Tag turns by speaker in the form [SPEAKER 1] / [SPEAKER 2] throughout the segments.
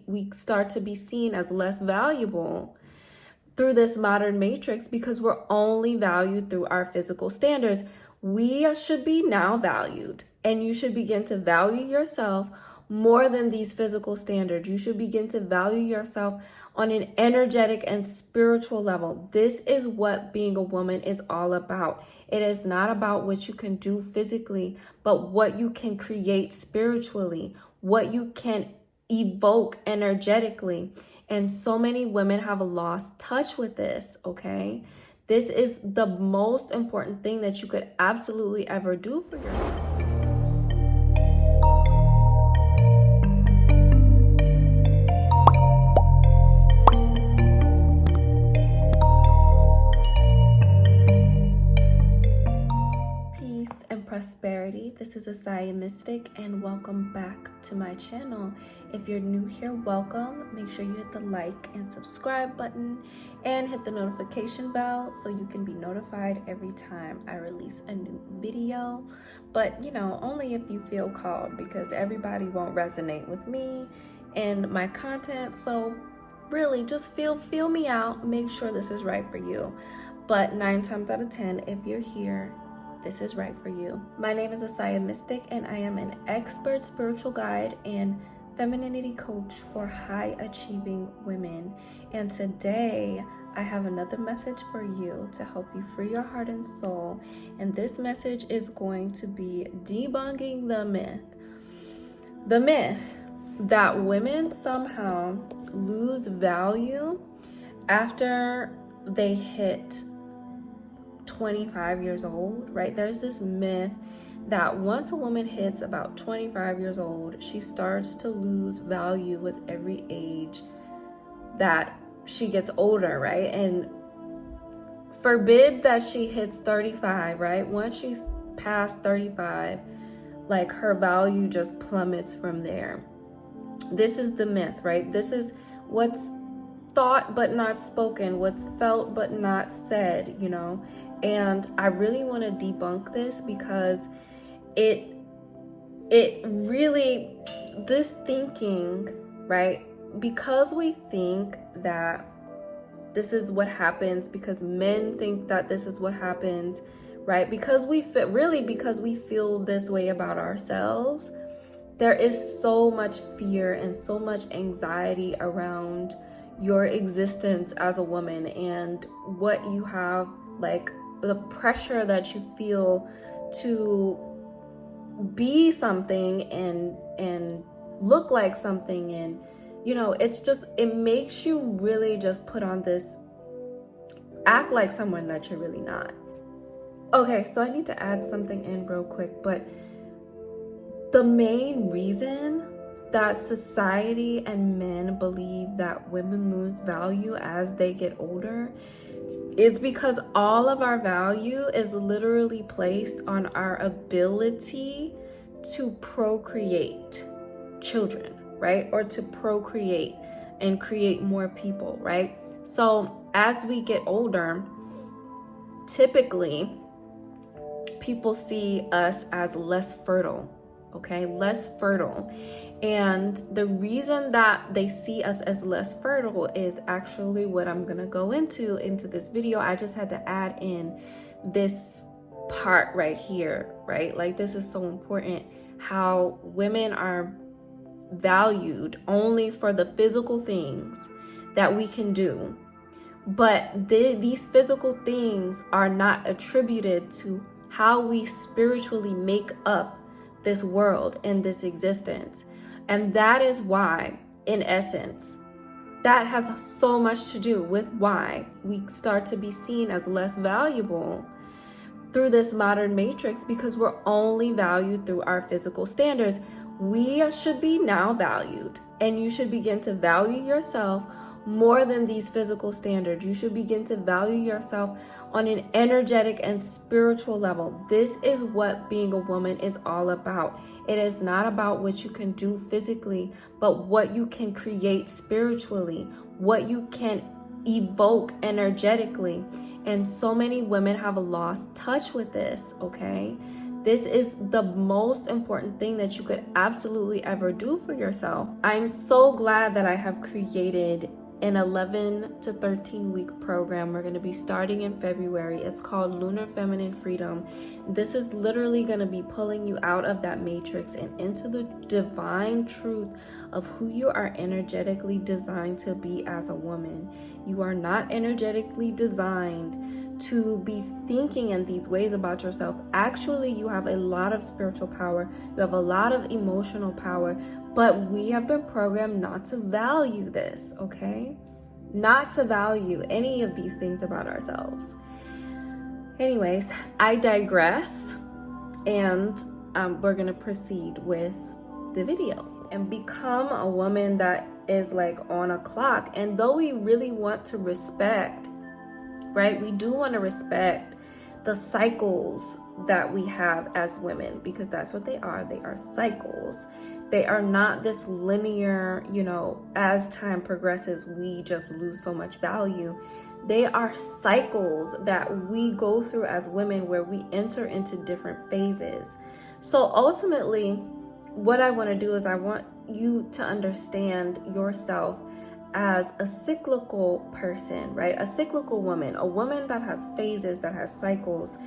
[SPEAKER 1] we start to be seen as less valuable through this modern matrix because we're only valued through our physical standards. We should be now valued, and you should begin to value yourself more than these physical standards. You should begin to value yourself on an energetic and spiritual level. This is what being a woman is all about. It is not about what you can do physically, but what you can create spiritually, what you can evoke energetically. And so many women have lost touch with this, okay? This is the most important thing that you could absolutely ever do for yourself. Peace and prosperity. This is Esaia Mystic, and welcome back to my channel. If you're new here, welcome. Make sure you hit the like and subscribe button and hit the notification bell so you can be notified every time I release a new video. But only if you feel called, because everybody won't resonate with me and my content. So really just feel me out. Make sure this is right for you. But 9 times out of 10, if you're here, this is right for you. My name is Esaia Mystic, and I am an expert spiritual guide and femininity coach for high achieving women. And today I have another message for you to help you free your heart and soul. And this message is going to be debunking the myth that women somehow lose value after they hit 25 years old, right? There's this myth that once a woman hits about 25 years old, she starts to lose value with every age that she gets older, right? And forbid that she hits 35, right? Once she's past 35, like her value just plummets from there. This is the myth, right? This is what's thought but not spoken, what's felt but not said, And I really want to debunk this because it really, this thinking, right? Because we think that this is what happens, because men think that this is what happens, right? Because we feel this way about ourselves, there is so much fear and so much anxiety around your existence as a woman and what you have, like the pressure that you feel to be something and look like something. And it makes you really just put on this, act like someone that you're really not. Okay, so I need to add something in real quick, but the main reason that society and men believe that women lose value as they get older is because all of our value is literally placed on our ability to procreate children, right? Or to procreate and create more people, right? So as we get older, typically people see us as less fertile, okay? Less fertile. And the reason that they see us as less fertile is actually what I'm gonna go into this video. I just had to add in this part right here, right? Like, this is so important, how women are valued only for the physical things that we can do. But these physical things are not attributed to how we spiritually make up this world and this existence. And that is why, in essence, that has so much to do with why we start to be seen as less valuable through this modern matrix, because we're only valued through our physical standards. We should be now valued, and you should begin to value yourself more than these physical standards. You should begin to value yourself on an energetic and spiritual level. This is what being a woman is all about. It is not about what you can do physically, but what you can create spiritually, what you can evoke energetically. And so many women have lost touch with this, okay? This is the most important thing that you could absolutely ever do for yourself. I'm so glad that I have created an 11 to 13 week program. We're going to be starting in February. It's called Lunar Feminine Freedom. This is literally going to be pulling you out of that matrix and into the divine truth of who you are energetically designed to be as a woman. You are not energetically designed to be thinking in these ways about yourself. Actually, you have a lot of spiritual power. You have a lot of emotional power, but we have been programmed not to value this, okay? Not to value any of these things about ourselves. Anyways, I digress, and we're gonna proceed with the video and become a woman that is like on a clock. And though we really want to respect, right? We do want to respect the cycles that we have as women, because that's what they are. They are cycles. They are not this linear, as time progresses, we just lose so much value. They are cycles that we go through as women where we enter into different phases. So ultimately, what I want to do is I want you to understand yourself as a cyclical person, right? A cyclical woman, a woman that has phases, that has cycles,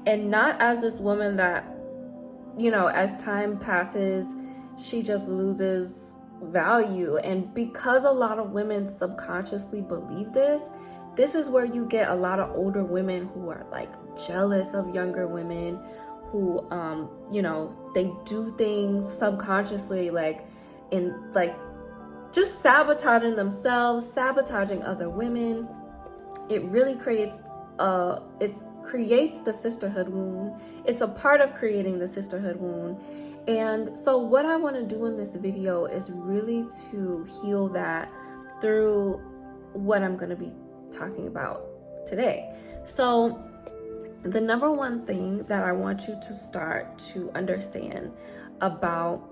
[SPEAKER 1] and not as this woman that, as time passes, she just loses value. And because a lot of women subconsciously believe this is where you get a lot of older women who are like jealous of younger women, who, they do things subconsciously, just sabotaging themselves, sabotaging other women. It really creates the sisterhood wound. It's a part of creating the sisterhood wound. And so what I want to do in this video is really to heal that through what I'm going to be talking about today. So the number one thing that I want you to start to understand about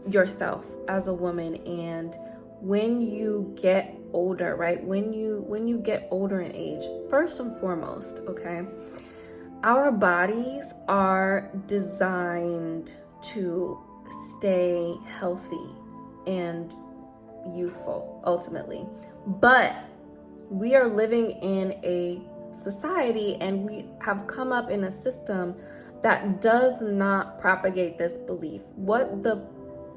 [SPEAKER 1] yourself as a woman, and when you get older, right? When you get older in age, first and foremost, okay, our bodies are designed to stay healthy and youthful ultimately, but we are living in a society and we have come up in a system that does not propagate this belief. What the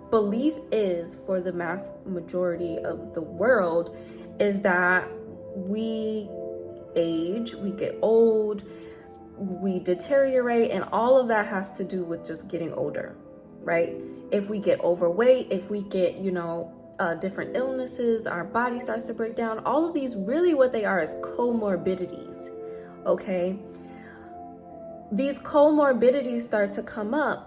[SPEAKER 1] belief is for the mass majority of the world is that we age, we get old, we deteriorate, and all of that has to do with just getting older, right? If we get overweight, if we get, different illnesses, our body starts to break down. All of these, really what they are is comorbidities, okay? These comorbidities start to come up.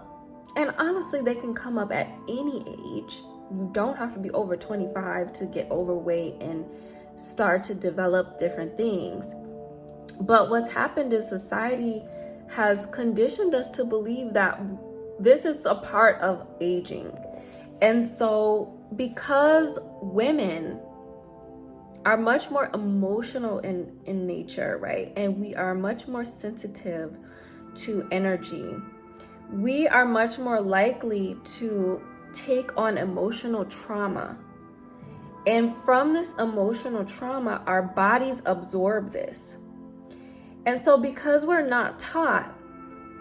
[SPEAKER 1] And honestly, they can come up at any age. You don't have to be over 25 to get overweight and start to develop different things. But what's happened is society has conditioned us to believe that this is a part of aging. And so because women are much more emotional in nature, right? And we are much more sensitive to energy, we are much more likely to take on emotional trauma. And from this emotional trauma, our bodies absorb this. And so because we're not taught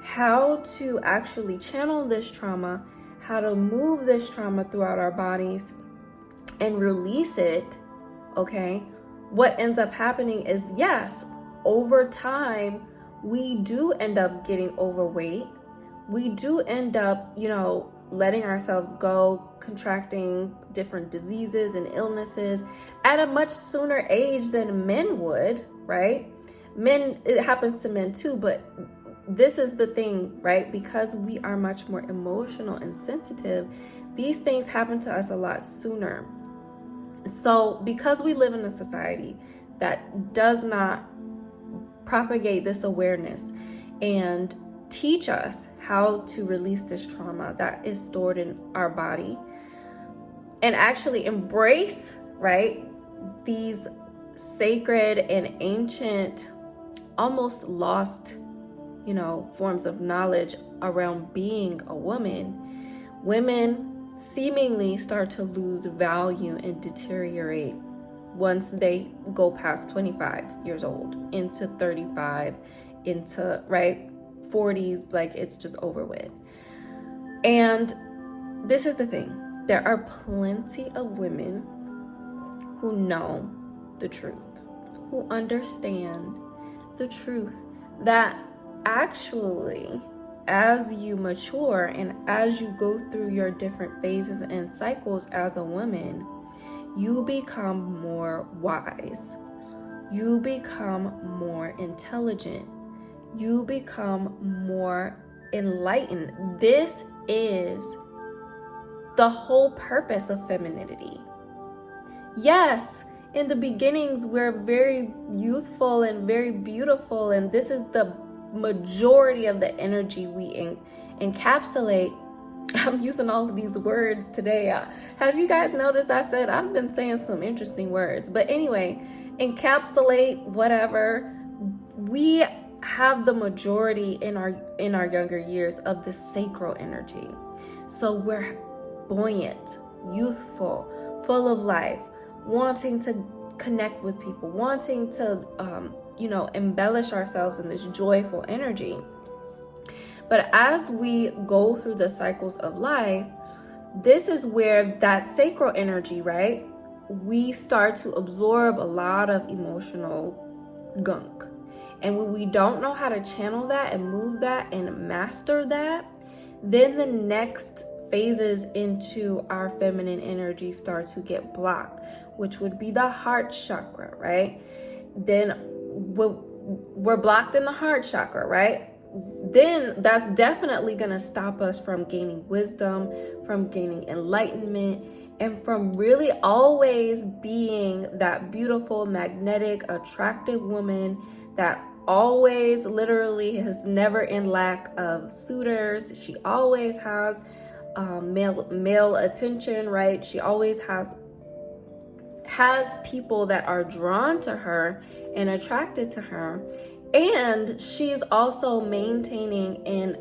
[SPEAKER 1] how to actually channel this trauma, how to move this trauma throughout our bodies and release it, okay, what ends up happening is, yes, over time, we do end up getting overweight. We do end up, letting ourselves go, contracting different diseases and illnesses at a much sooner age than men would, right? Men, it happens to men too, but this is the thing, right? Because we are much more emotional and sensitive, these things happen to us a lot sooner. So because we live in a society that does not propagate this awareness and teach us how to release this trauma that is stored in our body and actually embrace, right, these sacred and ancient, almost lost forms of knowledge around being a woman, women seemingly start to lose value and deteriorate once they go past 25 years old into 35, into 40s, like it's just over with. And this is the thing. There are plenty of women who know the truth, who understand the truth, that actually, as you mature and as you go through your different phases and cycles as a woman, you become more wise. You become more intelligent. You become more enlightened. This is the whole purpose of femininity. Yes, in the beginnings, we're very youthful and very beautiful, and this is the majority of the energy we encapsulate. I'm using all of these words today. Have you guys noticed I said I've been saying some interesting words? But anyway, encapsulate, whatever. We have the majority in our younger years of the sacral energy. So we're buoyant, youthful, full of life, wanting to connect with people, wanting to embellish ourselves in this joyful energy. But as we go through the cycles of life, this is where that sacral energy, right? We start to absorb a lot of emotional gunk. And when we don't know how to channel that and move that and master that, then the next phases into our feminine energy start to get blocked, which would be the heart chakra, right? Then we're blocked in the heart chakra, right? Then that's definitely going to stop us from gaining wisdom, from gaining enlightenment, and from really always being that beautiful, magnetic, attractive woman that always literally is never in lack of suitors. She always has male attention, right? She always has people that are drawn to her and attracted to her. And she's also maintaining and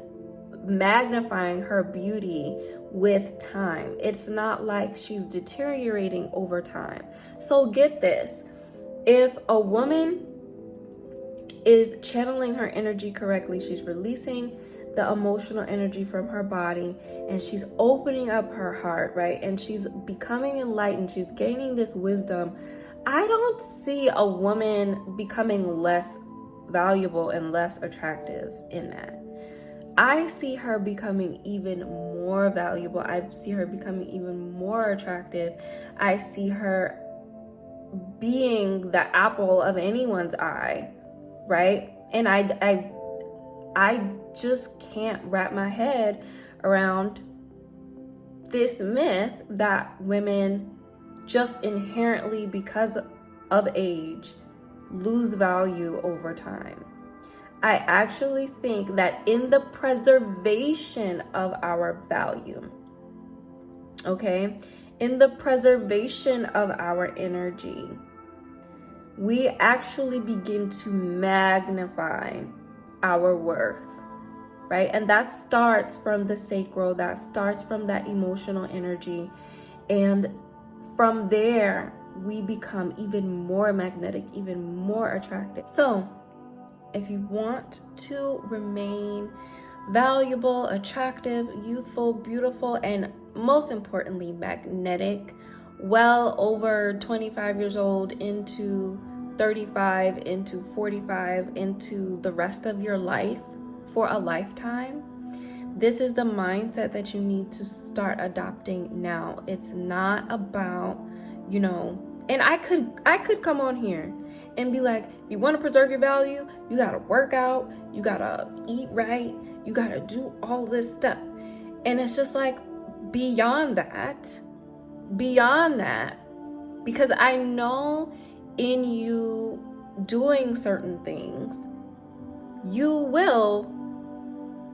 [SPEAKER 1] magnifying her beauty with time. It's not like she's deteriorating over time. So get this. If a woman is channeling her energy correctly, she's releasing the emotional energy from her body, and she's opening up her heart, right? And she's becoming enlightened. She's gaining this wisdom. I don't see a woman becoming less valuable and less attractive in that. I see her becoming even more valuable. I see her becoming even more attractive. I see her being the apple of anyone's eye, right? And I just can't wrap my head around this myth that women just inherently, because of age, lose value over time. I actually think that in the preservation of our value, okay, in the preservation of our energy, we actually begin to magnify our worth, right? And that starts from the sacral, that starts from that emotional energy. And from there, we become even more magnetic, even more attractive. So if you want to remain valuable, attractive, youthful, beautiful, and most importantly, magnetic, well over 25 years old into 35, into 45, into the rest of your life for a lifetime, this is the mindset that you need to start adopting now. It's not about, and I could come on here and be like, if you want to preserve your value, you got to work out, you got to eat right, you got to do all this stuff. And it's just like, beyond that, because I know in you doing certain things, you will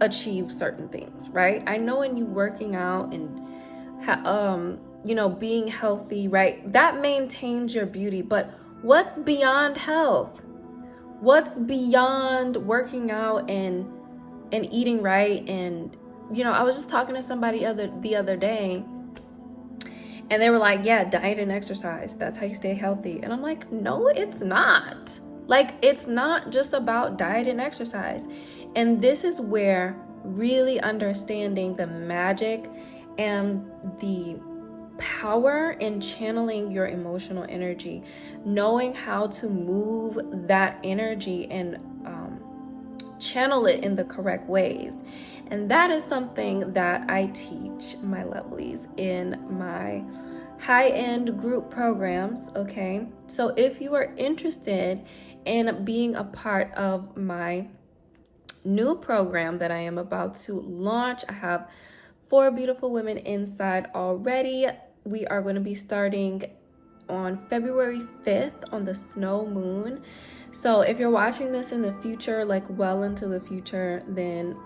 [SPEAKER 1] achieve certain things, right? I know in you working out and being healthy, right? That maintains your beauty. But what's beyond health? What's beyond working out and and eating right. And you know, I was just talking to somebody the other day, and they were like, yeah, diet and exercise, that's how you stay healthy. And I'm like, no, it's not. Like, it's not just about diet and exercise. And this is where really understanding the magic and the power in channeling your emotional energy, knowing how to move that energy and channel it in the correct ways. And that is something that I teach my lovelies in my high-end group programs, okay? So if you are interested in being a part of my new program that I am about to launch, I have 4 beautiful women inside already. We are going to be starting on February 5th on the snow moon. So if you're watching this in the future, like well into the future, then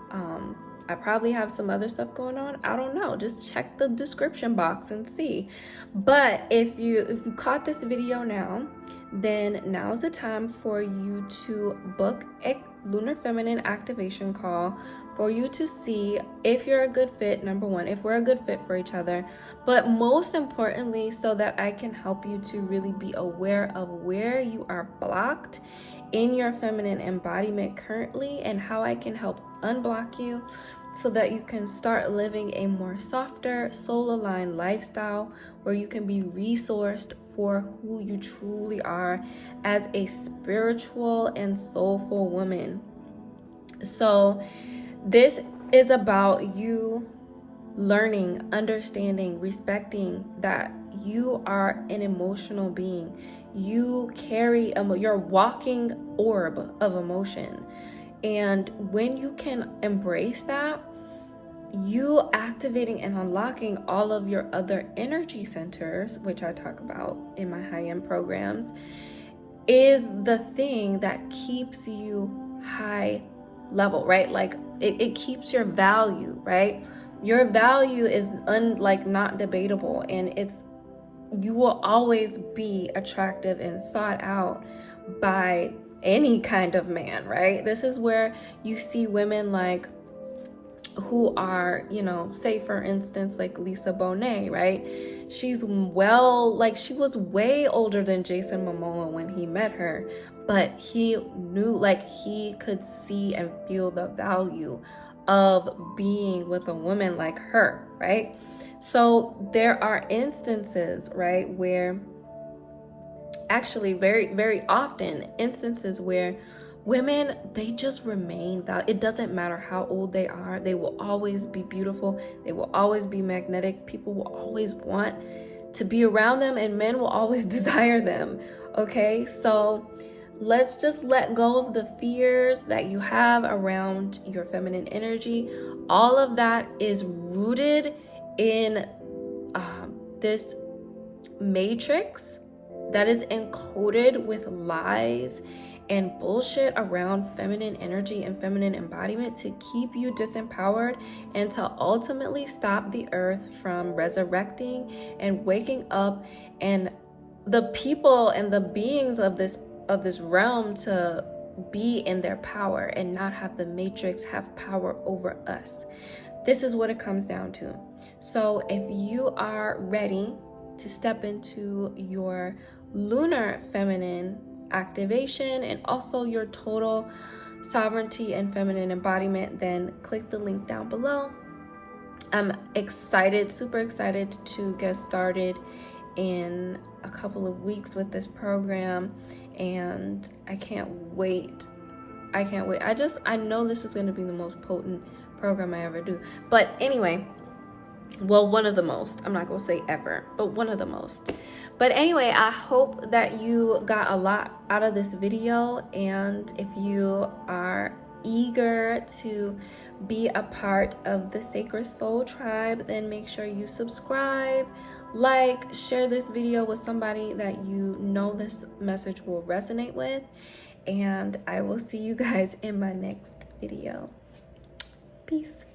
[SPEAKER 1] I probably have some other stuff going on. I don't know. Just check the description box and see. But if you caught this video now, then now's the time for you to book a lunar feminine activation call for you to see if you're a good fit, number one, if we're a good fit for each other, but most importantly, so that I can help you to really be aware of where you are blocked in your feminine embodiment currently, and how I can help unblock you so that you can start living a more softer, soul-aligned lifestyle where you can be resourced for who you truly are as a spiritual and soulful woman. So this is about you learning, understanding, respecting that you are an emotional being. You carry your walking orb of emotion. And when you can embrace that, you activating and unlocking all of your other energy centers, which I talk about in my high-end programs, is the thing that keeps you high level, right? Like it keeps your value, right? Your value is not debatable, and you will always be attractive and sought out by any kind of man, right? This is where you see women like who are, you know, say for instance, like Lisa Bonet, right? She was way older than Jason Momoa when he met her, but he knew, like, he could see and feel the value of being with a woman like her, right? So there are instances, right, where actually very, very often instances where women, they just remain that. It doesn't matter how old they are. They will always be beautiful. They will always be magnetic. People will always want to be around them, and men will always desire them. Okay, so let's just let go of the fears that you have around your feminine energy. All of that is rooted in this matrix that is encoded with lies and bullshit around feminine energy and feminine embodiment to keep you disempowered and to ultimately stop the earth from resurrecting and waking up, and the people and the beings of this realm to be in their power and not have the matrix have power over us. This is what it comes down to. So if you are ready to step into your lunar feminine activation and also your total sovereignty and feminine embodiment, then click the link down below. I'm excited, super excited to get started in a couple of weeks with this program, and I can't wait. I know this is going to be the most potent program I ever do. But anyway, well, one of the most. I'm not going to say ever, but one of the most. But anyway, I hope that you got a lot out of this video, and if you are eager to be a part of the Sacred Soul Tribe, then make sure you subscribe, like, share this video with somebody that you know this message will resonate with, and I will see you guys in my next video. Peace.